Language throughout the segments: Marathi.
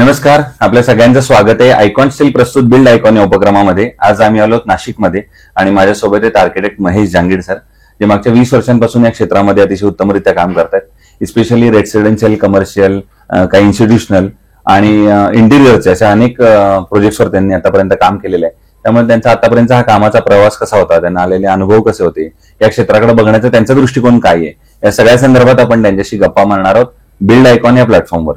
नमस्कार, आपल्या सगळ्यांचं स्वागत आहे आयकॉन स्टील प्रस्तुत बिल्ड आयकॉन या उपक्रमामध्ये. आज आम्ही आलो नाशिकमध्ये आणि माझ्यासोबत आहेत आर्किटेक्ट महेश जांगीड सर, जे मागच्या 20 वर्षांपासून या क्षेत्रामध्ये अतिशय उत्तमरित्या काम करतात. स्पेशली रेसिडेन्शियल, कमर्शियल, काही इन्स्टिट्यूशनल आणि इंटिरियरचे अशा अनेक प्रोजेक्ट्सवर त्यांनी आतापर्यंत काम केलेलं आहे. त्यामुळे त्यांचा आतापर्यंत हा कामाचा प्रवास कसा होता, त्यांना आलेले अनुभव कसे होते, या क्षेत्राकडे बघण्याचा त्यांचा दृष्टिकोन काय आहे, या सगळ्या संदर्भात आपण त्यांच्याशी गप्पा मारणार आहोत बिल्ड आयकॉन या प्लॅटफॉर्मवर.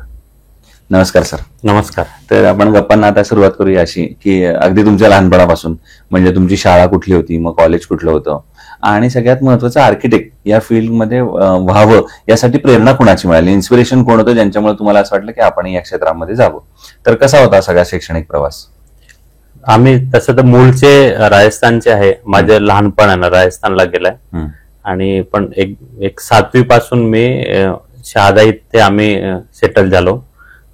नमस्कार सर. नमस्कार. तर आपण गप्पांना आता सुरुवात करूया अशी की अगदी तुमच्या लहानपणापासून, म्हणजे तुमची शाळा कुठली होती, मग कॉलेज कुठलं होतं, आणि सगळ्यात महत्वाचं आर्किटेक्ट या फील्डमध्ये व्हावं यासाठी प्रेरणा कुणाची मिळाली, इन्स्पिरेशन कोण होतं ज्यांच्यामुळे तुम्हाला असं वाटलं की आपण या क्षेत्रामध्ये जावं? तर कसा होता सगळा शैक्षणिक प्रवास? आम्ही तसं तर मूळचे राजस्थानचे आहे. माझं लहानपण आहे ना राजस्थानला गेलाय, आणि पण एक 7वी पासून मी शहादा इथे आम्ही सेटल झालो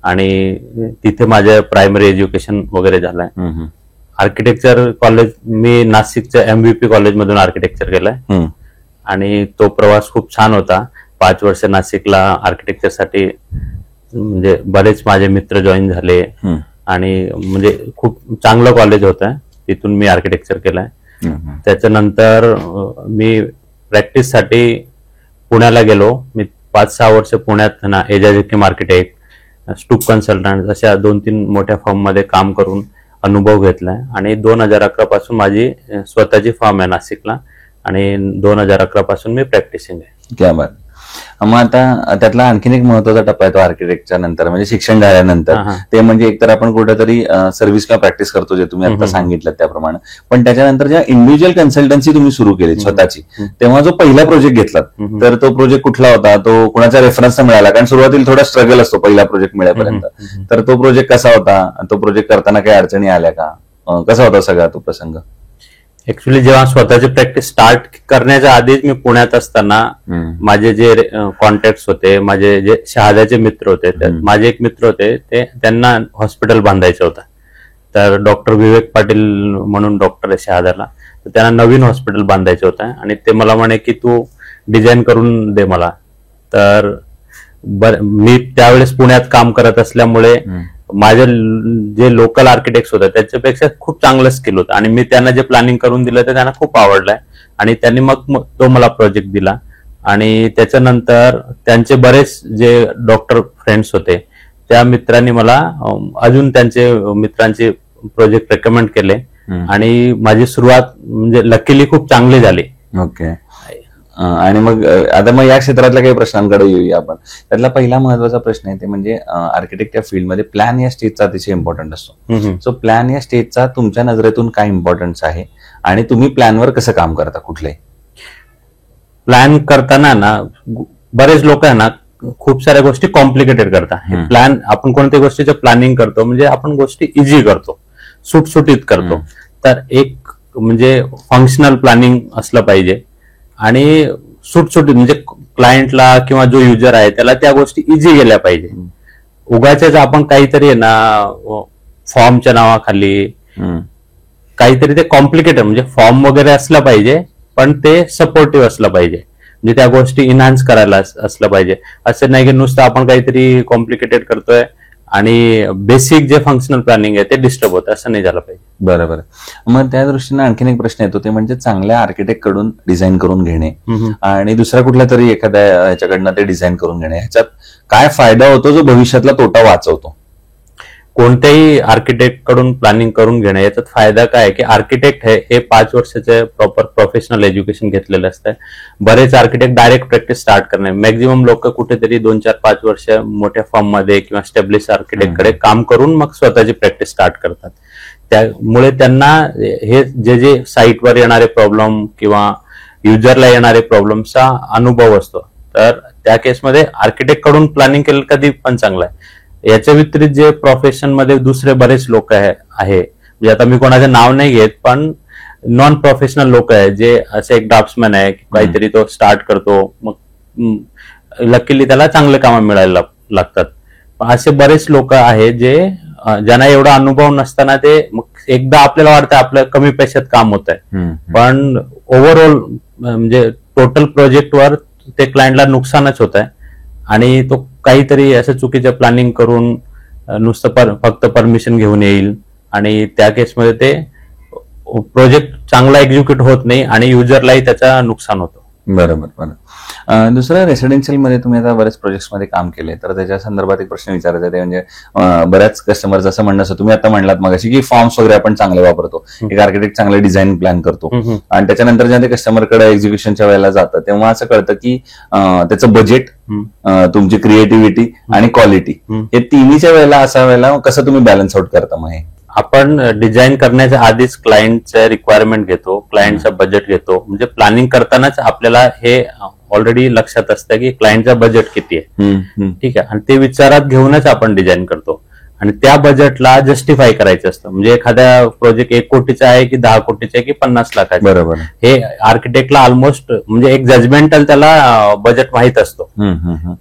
आणि तिथे माझं प्रायमरी एज्युकेशन वगैरे झालंय. आर्किटेक्चर कॉलेज मी नाशिकच्या MVP कॉलेजमधून आर्किटेक्चर केलंय आणि तो प्रवास खूप छान होता. 5 वर्ष नाशिकला आर्किटेक्चरसाठी म्हणजे बरेच माझे मित्र जॉईन झाले आणि म्हणजे खूप चांगलं कॉलेज होतं. तिथून मी आर्किटेक्चर केलंय. त्याच्यानंतर मी प्रॅक्टिससाठी पुण्याला गेलो. मी 5-6 वर्ष पुण्यात ना एजाझिकिम आर्किटेक्ट, स्टूप कन्सल्टंट अशा 2-3 मोठ्या फर्म मध्ये काम करून अनुभव घेतलाय आणि 2011 पासून माझी स्वतःची फर्म आहे नाशिकला आणि 2011 पासून मी प्रॅक्टिसिंग आहे. क्या बात. मग आता त्यातला आणखीन एक महत्वाचा टप्पा आहे तो आर्किटेक्टच्या नंतर, म्हणजे शिक्षण झाल्यानंतर. ते म्हणजे एकतर आपण कुठेतरी सर्व्हिस किंवा प्रॅक्टिस करतो, जे तुम्ही आता सांगितलं त्याप्रमाणे, पण त्याच्यानंतर ज्या इंडिव्हिज्युअल कन्सल्टन्सी तुम्ही सुरू केली स्वतःची, तेव्हा जो पहिला प्रोजेक्ट घेतला, तर तो प्रोजेक्ट कुठला होता, तो कुणाचा रेफरन्स मिळाला? कारण सुरुवातीला थोडा स्ट्रगल असतो पहिला प्रोजेक्ट मिळेपर्यंत. तर तो प्रोजेक्ट कसा होता? तो प्रोजेक्ट करताना काही अडचणी आल्या का? कसा होता सगळा तो प्रसंग? ऍक्च्युली जेव्हा स्वतःची प्रॅक्टिस स्टार्ट करण्याच्या आधीच मी पुण्यात असताना माझे जे कॉन्टॅक्ट होते, माझे जे शहाद्याचे मित्र होते, माझे एक मित्र होते, त्यांना हॉस्पिटल बांधायचं होतं. तर डॉक्टर विवेक पाटील म्हणून डॉक्टर आहे शहाद्याला, तर त्यांना नवीन हॉस्पिटल बांधायचं होतं आणि ते मला म्हणे की तू डिझाईन करून दे मला. तर मी त्यावेळेस पुण्यात काम करत असल्यामुळे माझे जे लोकल आर्किटेक्ट होते त्याच्यापेक्षा खूप चांगलं स्किल होतं आणि मी त्यांना जे प्लॅनिंग करून दिलं ते त्यांना खूप आवडलंय आणि त्यांनी मग तो मला प्रोजेक्ट दिला. आणि त्याच्यानंतर त्यांचे बरेच जे डॉक्टर फ्रेंड्स होते त्या मित्रांनी मला अजून त्यांचे मित्रांचे प्रोजेक्ट रेकमेंड केले आणि माझी सुरुवात म्हणजे लकीली खूप चांगली झाली. ओके. आणि मग आता मग या क्षेत्रातल्या काही प्रश्नांकडे येऊया आपण. त्यातला पहिला महत्वाचा प्रश्न आहे ते म्हणजे आर्किटेक्ट या फील्डमध्ये प्लॅन या स्टेजचा अतिशय इम्पॉर्टंट असतो. सो प्लॅन या स्टेजचा तुमच्या नजरेतून काय इम्पॉर्टन्स आहे आणि तुम्ही प्लॅनवर कसं काम करता? कुठले प्लॅन करताना ना बरेच लोक आहे ना खूप साऱ्या गोष्टी कॉम्प्लिकेटेड करतात. प्लॅन आपण कोणत्या गोष्टीचं प्लॅनिंग करतो म्हणजे आपण गोष्टी इझी करतो, सुटसुटीत करतो. तर एक म्हणजे फंक्शनल प्लॅनिंग असलं पाहिजे आणि सुटसुटीत, म्हणजे क्लायंटला किंवा जो युजर आहे त्याला त्या गोष्टी इझी गेल्या पाहिजे. उगाचच आपण काहीतरी ना फॉर्मच्या नावाखाली काहीतरी ते कॉम्प्लिकेटेड, म्हणजे फॉर्म वगैरे असलं पाहिजे पण ते सपोर्टिव्ह असलं पाहिजे, म्हणजे त्या गोष्टी इन्हान्स करायला असलं पाहिजे. असं नाही की नुसतं आपण काहीतरी कॉम्प्लिकेटेड करतोय आणि बेसिक जे फंक्शनल प्लॅनिंग आहे ते डिस्टर्ब होतं, असं नाही झालं पाहिजे. बरोबर. मग त्या दृष्टीने आणखीन एक प्रश्न येतो ते म्हणजे चांगल्या आर्किटेक्ट कडून डिझाईन करून घेणे आणि दुसऱ्या कुठल्या तरी एखाद्या ह्याच्याकडनं ते डिझाईन करून घेणे, ह्याच्यात काय फायदा होतो जो भविष्यातला तोटा वाचवतो? कोणत्याही आर्किटेक्ट कडून प्लॅनिंग करून घेणे याच्यात फायदा काय आहे की आर्किटेक्ट हे 5 वर्षाचे प्रॉपर प्रोफेशनल एज्युकेशन घेतलेलं असतं. बरेच आर्किटेक्ट डायरेक्ट प्रॅक्टिस स्टार्ट करणे, मॅक्झिमम लोक कुठेतरी 2-4-5 वर्ष मोठ्या फर्म मध्ये किंवा स्टॅब्लिश आर्किटेक्ट कडे काम करून मग स्वतःची प्रॅक्टिस स्टार्ट करतात. त्यामुळे त्यांना हे जे साईटवर येणारे प्रॉब्लेम किंवा युजरला येणारे प्रॉब्लेमचा अनुभव असतो. तर त्या केसमध्ये आर्किटेक्ट कडून प्लॅनिंग केलं कधी पण चांगलं आहे. याच्या व्यतिरिक्त जे प्रोफेशन मध्ये दुसरे बरेच लोक आहे, म्हणजे आता मी कोणाचं नाव नाही घेत, पण नॉन प्रोफेशनल लोक आहे जे असे एक ड्राफ्ट्समॅन आहे, काहीतरी तो स्टार्ट करतो, मग लकीली त्याला चांगले कामं मिळायला लागतात. असे बरेच लोक आहे जे ज्यांना एवढा अनुभव नसताना ते मग एकदा आपल्याला वाटतं आपलं कमी पैशात काम होत आहे, पण ओव्हरऑल म्हणजे टोटल प्रोजेक्टवर ते क्लायंटला नुकसानच होत आहे आणि तो काहीतरी असं चुकीचं प्लॅनिंग करून नुसतं फक्त परमिशन घेऊन येईल आणि त्या केसमध्ये ते प्रोजेक्ट चांगला एक्झिक्यूट होत नाही आणि युजरलाही त्याचा नुकसान होतं. बरोबर बरोबर. दुसरं रेसिडेन्शियल मध्ये तुम्ही आता बरेच प्रोजेक्ट्स मध्ये काम केले, तर त्याच्या संदर्भात एक प्रश्न विचारायचा आहे. ते म्हणजे बऱ्याच कस्टमरचं असं म्हणणं असं, तुम्ही आता म्हणलात मगाशी की फॉर्म्स वगैरे आपण चांगले वापरतो, एक आर्किटेक्ट चांगले डिझाईन प्लॅन करतो आणि त्याच्यानंतर जेव्हा ते कस्टमरकडे एक्झिक्युशनच्या वेळेला जातं तेव्हा असं कळतं की त्याचं बजेट, तुमची क्रिएटिव्हिटी आणि क्वालिटी हे तिन्हीच्या वेळेला असा वेळेला कसं तुम्ही बॅलन्स आउट करता? मग हे आपण डिझाईन करण्याच्या आधीच क्लायंटचं रिक्वायरमेंट घेतो, क्लायंटचं बजेट घेतो. म्हणजे प्लॅनिंग करतानाच आपल्याला हे ऑलरेडी लक्षात असतं की क्लायंटचं बजेट किती आहे, ठीक आहे, आणि ते विचारात घेऊनच आपण डिझाईन करतो आणि त्या बजेटला जस्टिफाय करायचं असतं. म्हणजे एखाद्या प्रोजेक्ट 1 कोटीचा आहे की 10 कोटीचा आहे की 50 लाखाचा, बरोबर, हे आर्किटेक्टला ऑलमोस्ट म्हणजे एक जजमेंटल त्याला बजेट माहित असतो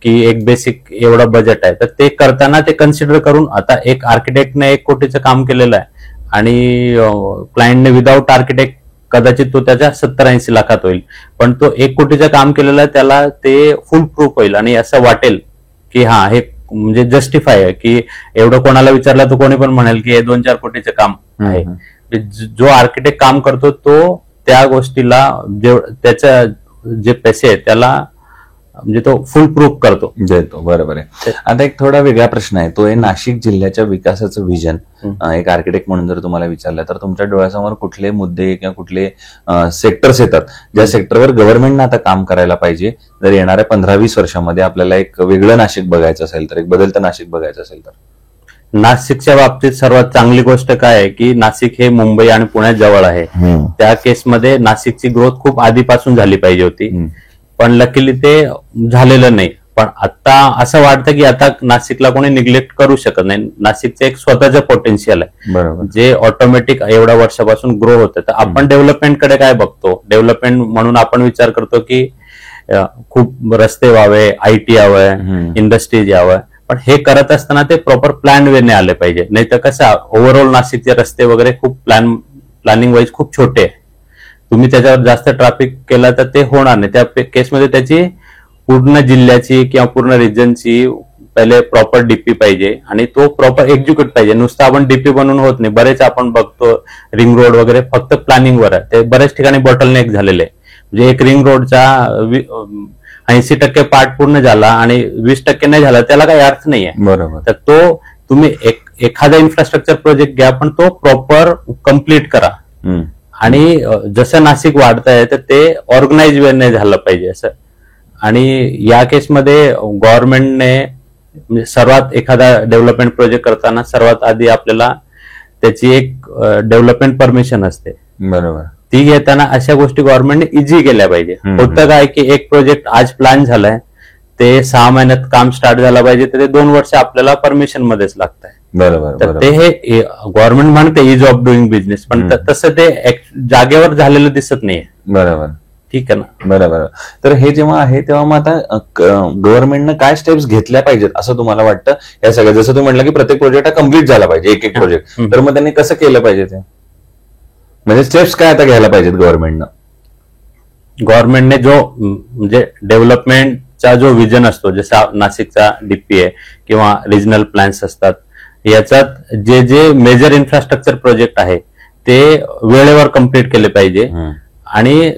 की एक बेसिक एवढं बजेट आहे. तर ते करताना ते कन्सिडर करून, आता एक आर्किटेक्टने 1 कोटीचं काम केलेलं आहे आणि क्लायंटने विदाऊट आर्किटेक्ट कदाचित तो त्याच्या 70-80 लाखात होईल, पण तो 1 कोटीचं काम केलेलं आहे, त्याला ते फुल प्रूफ होईल आणि असं वाटेल की हा हे म्हणजे जस्टिफाय आहे की एवढं कोणाला विचारलं तर कोणी पण म्हणेल की हे 2-4 कोटीचं काम आहे. जो आर्किटेक्ट काम करतो तो त्या गोष्टीला त्याच्या जे पैसे आहेत त्याला म्हणजे तो फुल प्रूफ करतो, देतो. बरोबर आहे. आता एक थोडा वेगळा प्रश्न आहे, तो आहे नाशिक जिल्ह्याच्या विकासाचं विजन. एक आर्किटेक्ट म्हणून जर तुम्हाला विचारलं तर तुमच्या डोळ्यासमोर कुठले मुद्दे किंवा कुठले सेक्टर्स येतात ज्या सेक्टरवर गव्हर्नमेंटनं आता काम करायला पाहिजे, जर येणाऱ्या 15-20 वर्षामध्ये आपल्याला एक वेगळं नाशिक बघायचं असेल तर, एक बदलतं नाशिक बघायचं असेल तर? नाशिकच्या बाबतीत सर्वात चांगली गोष्ट काय आहे की नाशिक हे मुंबई आणि पुण्यात जवळ आहे. त्या केसमध्ये नाशिकची ग्रोथ खूप आधीपासून झाली पाहिजे होती, पण लकीली ते झालेलं नाही. पण आता असं वाटतं की आता नाशिकला कोणी निग्लेक्ट करू शकत नाही. नाशिकचं एक स्वतःचं पोटेन्शियल आहे जे ऑटोमॅटिक एवढ्या वर्षापासून ग्रो होतं. तर आपण डेव्हलपमेंटकडे काय बघतो, डेव्हलपमेंट म्हणून आपण विचार करतो की खूप रस्ते व्हावे, IT यावं, इंडस्ट्रीज यावं, पण हे करत असताना ते प्रॉपर प्लॅन वेने आले पाहिजे. नाही तर कसं ओव्हरऑल नाशिकचे रस्ते वगैरे खूप प्लॅनिंग वाईज खूप छोटे आहे. तुम्ही त्याच्यावर जास्त ट्रॅफिक केला तर ते होणार नाही. त्या केसमध्ये त्याची पूर्ण जिल्ह्याची किंवा पूर्ण रिजनची पहिले प्रॉपर डीपी पाहिजे आणि तो प्रॉपर एक्झिक्यूट पाहिजे. नुसतं आपण डीपी बनवून होत नाही. बरेच आपण बघतो रिंग रोड वगैरे फक्त प्लॅनिंगवर आहे, ते बरेच ठिकाणी बॉटलनेक झालेले आहे. म्हणजे एक रिंग रोडचा 80% पार्ट पूर्ण झाला आणि 20% नाही झाला, त्याला काही अर्थ नाहीये. बरोबर. तर तो तुम्ही एखादा इन्फ्रास्ट्रक्चर प्रोजेक्ट घ्या, पण तो प्रॉपर कम्प्लीट करा. आणि जसं नाशिक वाढत आहे तर ते ऑर्गनाइज वेने झालं पाहिजे असं. आणि या केसमध्ये गव्हर्नमेंटने म्हणजे सर्वात एखादा डेव्हलपमेंट प्रोजेक्ट करताना सर्वात आधी आपल्याला त्याची एक डेव्हलपमेंट परमिशन असते, बरोबर, ती घेताना अशा गोष्टी गव्हर्नमेंटने इझी केल्या पाहिजे. होतं काय की एक प्रोजेक्ट आज प्लॅन झालाय, ते 6 महिन्यात काम स्टार्ट झालं पाहिजे, तर ते 2 वर्ष आपल्याला परमिशन मध्येच लागत आहे. बरोबर. तर ते हे गव्हर्नमेंट म्हणते इज ऑफ डुईंग बिझनेस, पण तसं ते जागेवर झालेलं दिसत नाहीये. बरोबर, ठीक आहे ना. बरोबर. तर हे जेव्हा आहे तेव्हा मग आता गव्हर्नमेंटनं काय स्टेप्स घेतल्या पाहिजेत असं तुम्हाला वाटतं या सगळ्या? जसं तुम्ही म्हटलं की प्रत्येक प्रोजेक्ट हा कम्प्लीट झाला पाहिजे, एक प्रोजेक्ट, तर मग त्यांनी कसं केलं पाहिजे ते? म्हणजे स्टेप्स काय आता घ्यायला पाहिजेत गव्हर्नमेंटनं? गव्हर्नमेंटने जो म्हणजे डेव्हलपमेंटचा जो विजन असतो, जसा नाशिकचा डीपी आहे किंवा रिजनल प्लॅन्स असतात, याच्यात जे जे मेजर इन्फ्रास्ट्रक्चर प्रोजेक्ट आहे ते वेळेवर कम्प्लीट केले पाहिजे. आणि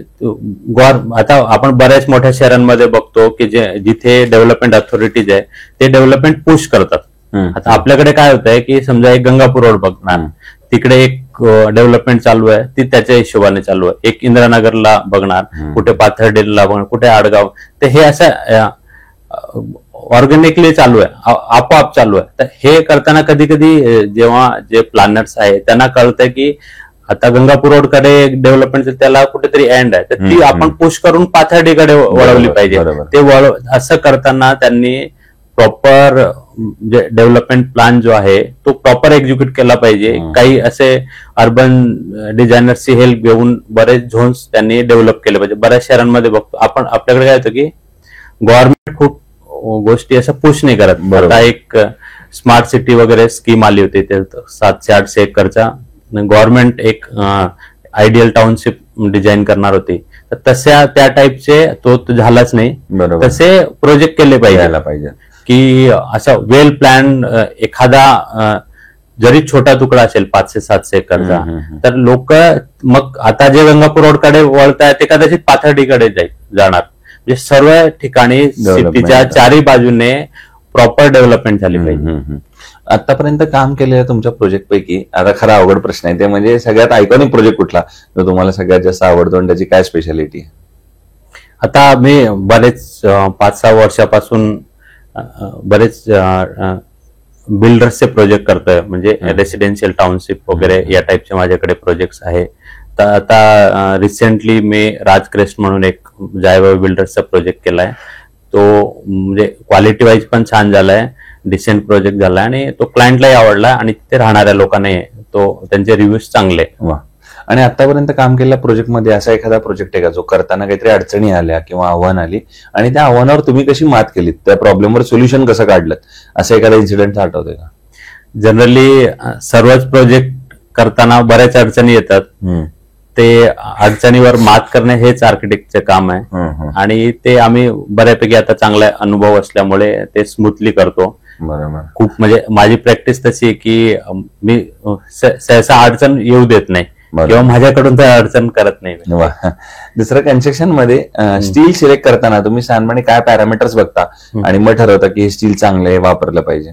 आता आपण बऱ्याच मोठ्या शहरांमध्ये बघतो की जिथे डेव्हलपमेंट अथॉरिटीज आहे ते डेव्हलपमेंट पुश करतात. आता आपल्याकडे काय होत आहे की समजा एक गंगापूर रोड बघणार, तिकडे एक डेव्हलपमेंट चालू आहे, ती त्याच्या हिशोबाने चालू आहे. एक इंदिरानगरला बघणार, कुठे पाथर्डीला बघणार, कुठे आडगाव, तर हे असं ऑर्गॅनिकली चालू आहे, आपोआप चालू आहे. तर हे करताना कधी कधी जेव्हा जे प्लॅनर्स आहे त्यांना कळतंय की आता गंगापूर रोडकडे डेव्हलपमेंट त्याला कुठेतरी एंड आहे, तर ती आपण पुश करून पाथर्डीकडे वळवली पाहिजे. ते असं करताना त्यांनी प्रॉपर डेव्हलपमेंट प्लॅन जो आहे तो प्रॉपर एक्झिक्यूट केला पाहिजे. काही असे अर्बन डिझायनर्सची हेल्प घेऊन बरेच झोन्स त्यांनी डेव्हलप केले पाहिजे. बऱ्याच शहरांमध्ये बघतो आपण, आपल्याकडे काय होतं की गव्हर्नमेंट खूप गोष्टी असं पुश नाही करत. आता एक स्मार्ट सिटी वगैरे स्कीम आली होती, ते 700-800 एकरचा गव्हर्नमेंट एक आयडियल टाउनशिप डिझाईन करणार होती, तर तशा त्या टाईपचे तो झालाच नाही. तसे प्रोजेक्ट केले पाहिजे. की असा वेल प्लॅन एखादा जरी छोटा तुकडा असेल 500-700 एकरचा, तर लोक मग आता जे गंगापूर रोडकडे वळतायत ते कदाचित पाथर्डीकडे जाणार. म्हणजे सर्व ठिकाणी सिटीच्या चारही बाजूने प्रॉपर डेव्हलपमेंट झाली पाहिजे. आतापर्यंत काम केलेल्या तुमच्या प्रोजेक्ट पैकी आता खरा अवघड प्रश्न आहे, ते म्हणजे सगळ्यात आयकॉनिक प्रोजेक्ट कुठला जो तुम्हाला सगळ्यात जास्त आवडतो आणि त्याची काय स्पेशालिटी आहे? आता मी बरेच 5-6 वर्षापासून बरेच बिल्डर्सचे प्रोजेक्ट करतोय. म्हणजे रेसिडेन्शियल टाउनशिप वगैरे या टाईपचे माझ्याकडे प्रोजेक्ट्स आहे. तर आता रिसेंटली मी राजक्रेस्ट म्हणून एक जायभावी बिल्डर्सचा प्रोजेक्ट केलाय. तो म्हणजे क्वालिटी वाईज पण छान झालाय, डिसेंट प्रोजेक्ट झालाय आणि तो क्लायंटलाही आवडला आणि तिथे राहणाऱ्या लोकांनाही तो त्यांचे रिव्ह्यूज चांगले. वा. आणि आतापर्यंत काम केलेल्या प्रोजेक्टमध्ये असा एखादा प्रोजेक्ट आहे का जो करताना काहीतरी अडचणी आल्या किंवा आव्हान आली आणि त्या आव्हानावर तुम्ही कशी मात केलीत, त्या प्रॉब्लेमवर सोल्युशन कसं काढलं, असं एखादा इन्सिडेंट आठवतोय का? जनरली सर्वच प्रोजेक्ट करताना बऱ्याच अडचणी येतात. ते अडचणीवर मात करणे हेच आर्किटेक्टचे काम आहे आणि ते आम्ही बऱ्यापैकी आता चांगला अनुभव असल्यामुळे ते स्मूथली करतो. बरोबर. खूप म्हणजे माझी प्रॅक्टिस तशी आहे की मी सहसा अडचण येऊ देत नाही किंवा माझ्याकडून तर अडचण करत नाही. दुसरं कन्स्ट्रक्शन मध्ये स्टील सिलेक्ट करताना तुम्ही साधारणपणे काय पॅरामीटर्स बघता आणि मग ठरवता की हे स्टील चांगलं आहे, वापरलं पाहिजे?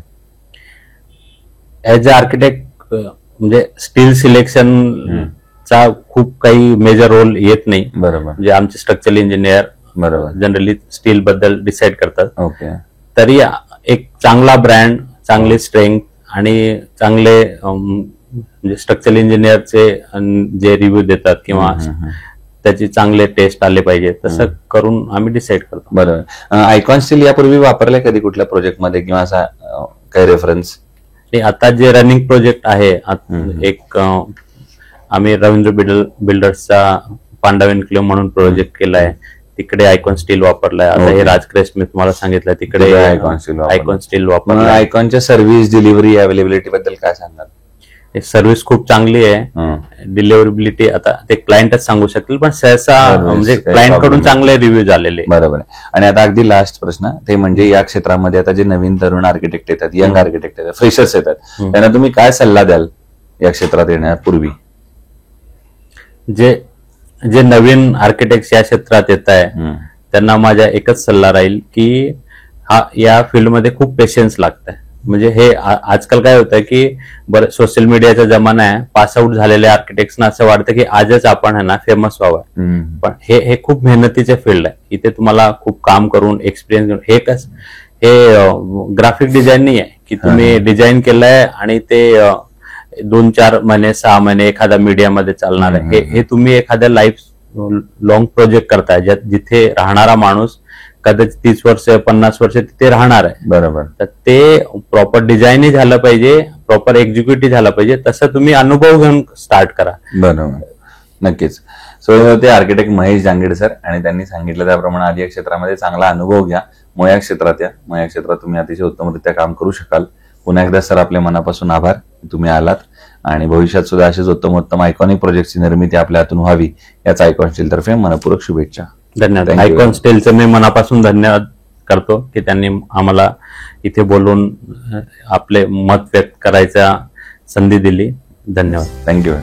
ऍज अ आर्किटेक्ट म्हणजे स्टील सिलेक्शन चा खूप काही मेजर रोल येत नाही. बरोबर. म्हणजे आमचे स्ट्रक्चरल इंजिनियर बरोबर जनरली स्टील बद्दल डिसाईड करतात. ओके. तरी एक चांगला ब्रँड, चांगली स्ट्रेंथ आणि चांगले म्हणजे स्ट्रक्चरल इंजिनियरचे जे रिव्ह्यू देतात किंवा त्याची चांगले टेस्ट आले पाहिजे तसं करून आम्ही डिसाईड करतो. बरोबर. आयकॉन स्टील यापूर्वी वापरलंय कधी कुठल्या प्रोजेक्टमध्ये किंवा असा काही रेफरन्स? आता जे रनिंग प्रोजेक्ट आहे एक आम्ही रवींद्र बिल्डर्सचा पांडव क्लब म्हणून प्रोजेक्ट केलाय, तिकडे आयकॉन स्टील वापरलाय. आता हे राजक्रेस्ट मी तुम्हाला सांगितलं तिकडे आयकॉन स्टील वापरलाय. आयकॉनच्या सर्व्हिस, डिलिव्हरी, अवेलेबिलिटी बद्दल काय सांगणार? सर्व्हिस खूप चांगली आहे. डिलिव्हरेबिलिटी आता ते क्लायंटच सांगू शकतील, पण सहसा म्हणजे क्लायंट कडून चांगले रिव्ह्यू झालेले. बरोबर आहे. आणि आता अगदी लास्ट प्रश्न ते म्हणजे या क्षेत्रामध्ये आता जे नवीन तरुण आर्किटेक्ट येतात, यंग आर्किटेक्ट येतात, फ्रेशर्स येतात, त्यांना तुम्ही काय सल्ला द्याल या क्षेत्रात येण्यापूर्वी? जे नवीन आर्किटेक्ट या क्षेत्रात येत आहे त्यांना माझा एकच सल्ला राहील की या फील्डमध्ये खूप पेशन्स लागत आहे. म्हणजे हे आजकाल काय होतं की बरं सोशल मीडियाचा जमाना आहे, पास आउट झालेल्या आर्किटेक्ट्सना असं वाटतं की आजच आपण आहे ना फेमस व्हावं, पण हे खूप मेहनतीचे फील्ड आहे. इथे तुम्हाला खूप काम करून एक्सपिरियन्स घेऊन हे ग्राफिक डिझाईन नाही आहे की तुम्ही डिझाईन केलंय आणि ते 2-4 महिने 6 महिने एखाद्या मीडियामध्ये चालणार आहे. हे तुम्ही एखाद्या लाईफ लॉंग प्रोजेक्ट करताय जिथे राहणारा माणूस कदाचित 30 वर्ष 50 वर्ष तिथे राहणार आहे. बरोबर. तर ते प्रॉपर डिझाईनही झालं पाहिजे, प्रॉपर एक्झिक्युटिव्ह झालं पाहिजे, तसं तुम्ही अनुभव घेऊन स्टार्ट करा. बरोबर. नक्कीच. सो ते आर्किटेक्ट महेश जांगीड सर, आणि त्यांनी सांगितलं त्याप्रमाणे आधी या क्षेत्रामध्ये चांगला अनुभव घ्या, मग या क्षेत्रात या. मग या क्षेत्रात तुम्ही अतिशय उत्तमरित्या काम करू शकाल. पुन्हा एकदा सर आपल्या मनापासून आभार, तुम्ही आलात आणि भविष्यात सुद्धा असेच उत्तम आयकॉनिक प्रोजेक्टची निर्मिती आपल्या हातून व्हावी याच आयकॉन स्टील तर्फे मनपूर्वक शुभेच्छा. धन्यवाद. आयकॉन स्टीलचं मी मनापासून धन्यवाद करतो की त्यांनी आम्हाला इथे बोलून आपले मत व्यक्त करायचा संधी दिली. धन्यवाद. थँक्यू.